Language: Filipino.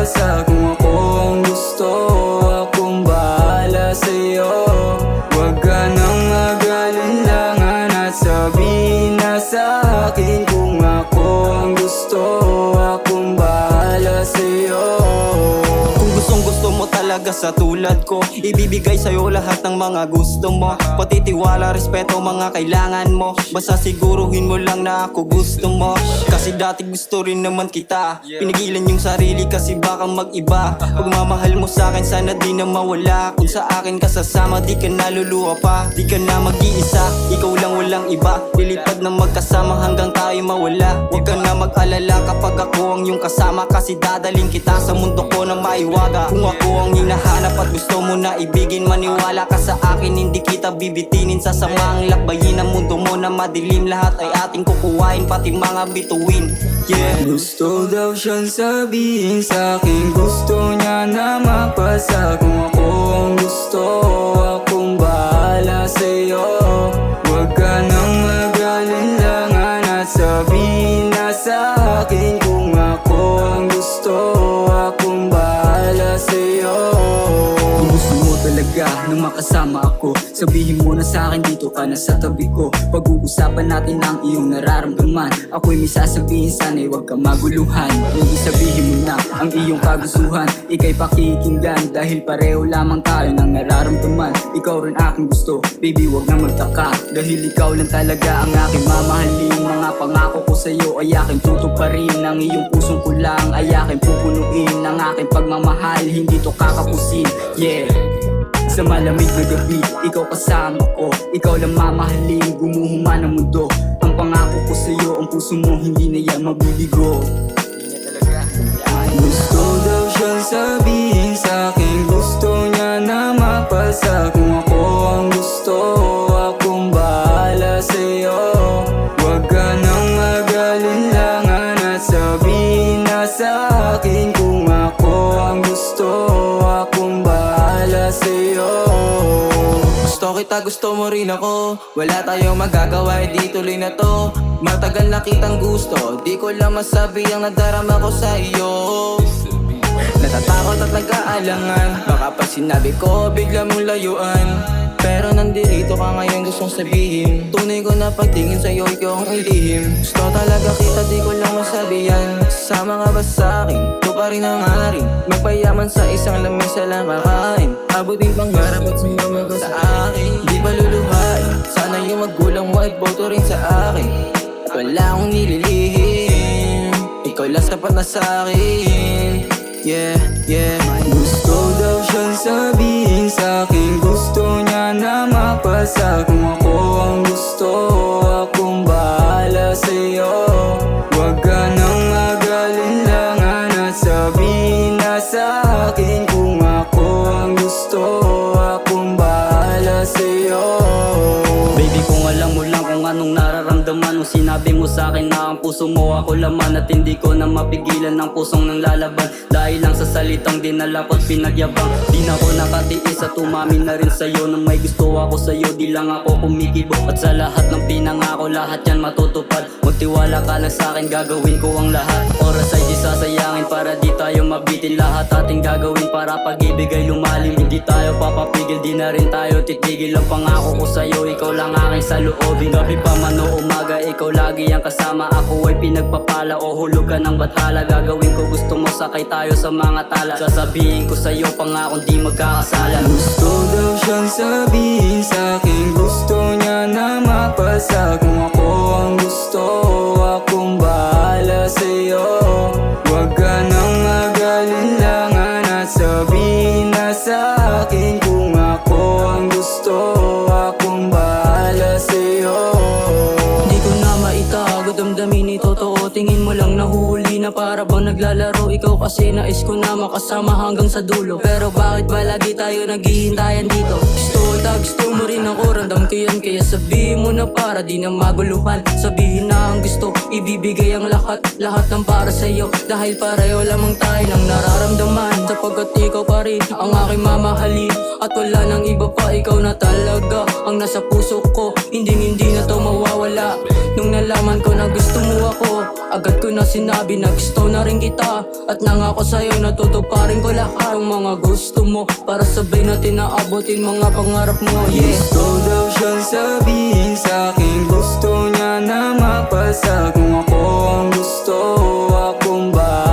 mapasa. Kung ako ang gusto, akong bahala sa'yo. Huwag ka nang mag-alinlangan at sabihin na sa'kin. Kung ako ang gusto, akong bahala sa'yo. Kung gustong-gusto mo talaga sa tulad ko, ibibigay sa'yo lahat ng mga gusto mo. Pati tiwala, respeto, mga kailangan mo. Basta siguruhin mo lang na ako gusto mo. Kasi dati gusto rin naman kita, pinigilan yung sarili kasi baka mag-iba. Pagmamahal mo sa'kin sana di na mawala. Kung sa akin ka sasama, di ka naluluha pa. Di ka na mag-iisa, ikaw lang walang iba. Lilipad na magkasama hanggang tayo mawala. Huwag ka na mag-alala kapag ako ang iyong kasama, kasi dadaling kita sa mundo ko na maiwaga. Kung ako ang hinahanap at gusto mo na ibigin, maniwala ka sa akin, hindi kita bibitinin. Sasamaang lakbayin ang mundo mo na madilim. Lahat ay ating kukuhain, pati mga bituin. Yeah. Gusto daw siyang sabihin sa'kin, gusto niya na mapasa. Kung ako ang gusto, akong bahala sa'yo. Huwag ka nang mag-alinlangan at sabihin na sa'kin. Kung ako ang gusto, akong bahala sa'yo. Kung gusto mo talaga nang makasama ako, sabihin mo na sa'kin, dito ka na sa tabi ko. Pag-uusapan natin ang iyong nararamdaman. Ako'y may sasabihin, sana'y huwag ka maguluhan. Hindi sabihin mo na ang iyong kagustuhan, ika'y pakikinggan, dahil pareho lamang tayo ng nararamdaman. Ikaw rin aking gusto, baby huwag na magtaka, dahil ikaw lang talaga ang aking mamahalin. Mga pangako ko sa'yo ay aking tutuparin. Ang iyong pusong kulang ay aking pupunuin. Ang aking pagmamahal, hindi to kakapusin. Yeah. Sa malamig na gabi, ikaw kasama ko, ikaw lang mamahalin, gumuhuma ng mundo. Ang pangako ko sa'yo, ang puso mo hindi na yan mabibigo. Gusto daw siyang sabihin sa'kin, gusto niya na mapasa. Kung ako ang gusto, akong bahala sa'yo. Huwag ka nang mag-alinlangan at sabihin na sa'kin. Kung ako ang gusto, akong bahala sa'yo. Gusto kita, gusto mo rin ako. Wala tayong magagawa, di tuloy na to. Matagal na kitang gusto, di ko lang masabi ang nadarama ko sa iyo. Natatakot at nag-aalangan, baka pag sinabi ko, bigla mong layuan. Pero nandito ka ngayon, gustong sabihin. Tunay ko na pagtingin sa'yo, ikaw ang ilihim. Gusto talaga kita, di ko lang masabi yan. Sama ka ba sa'kin? Ito pa rin ang aring magpayaman sa isang lamesa lang kakain. Abutin pangarap at sumama ka sa akin. Di pa luluhain, sana yung magulang mo ay boto rin sa akin. At wala akong nililihim, ikaw lang sapat na sa'kin. Yeah, yeah. Gusto daw siyang sabihin sa'kin, gusto niya na mapasa. Kung ako ang gusto, akong bahala sa'yo. Huwag ka nang mag-alinlangan at sabihin na sa'kin. Kung ako ang gusto, akong bahala sa'yo. Baby, kung alam mo lang kung anong nararamdaman nung sinabi mo sa'kin na ang puso mo ako laman, at hindi ko na mapigilan ang pusong nang lalaban. Dahil lang sa salitang dinala ko't pinagyabang, di na ako nakatiis at umamin na rin sa'yo na may gusto ako sa'yo. Di lang ako kumikibo, at sa lahat ng pinangako, lahat yan matutupad. Magtiwala ka lang sa'kin, gagawin ko ang lahat. Oras ay di sasayangin para di tayo mabitin. Lahat ating gagawin para pag-ibig ay lumalim. Hindi tayo papapigil, di na rin tayo titigil. Ang pangako ko sa'yo, ikaw lang aking saloobin. Gabi pa man o umaga, ikaw lagi ang kasama. Ako ay pinagpapala o hulog ka ng bathala. Gagawin ko gusto mo, sakay tayo sa mga tala. Sasabihin ko sa'yo, pangakong di magkakasala. Gusto daw siyang sabihin sa'kin, gusto niya na mapasa. Kung ako ang gusto, akong bahala sa'yo. Huwag ka nang mag-alinlangan at sabihin na sa'kin. Kung ako ang gusto, akong bahala sa'yo. Di ko na maitago, damdamin ito totoo. Tingin mo lang nahuli na para bang naglalaro. Ikaw kasi nais ko na makasama hanggang sa dulo. Pero bakit ba lagi tayo naghihintayan dito? Gusto mo rin ako, randam ko yan. Kaya sabihin mo na para di na maguluhan. Sabihin na ang gusto, ibibigay ang lahat. Lahat ng para sa'yo, dahil pareho lamang tayo ng nararamdaman. Sapagkat ikaw pa rin ang aking mamahalin, at wala nang iba pa, ikaw na talaga ang nasa puso ko. Hindi na to mawawala. Nung nalaman ko na gusto mo ako, agad ko na sinabi na gusto na rin kita. At nangako sa'yo na tutuparin ko lahat ng mga gusto mo, para sabay natin naabutin mga pangarap mo, yeah. Gusto daw siyang sabihin sa'kin, gusto niya na mapasa. Kung ako ang gusto, akong bahala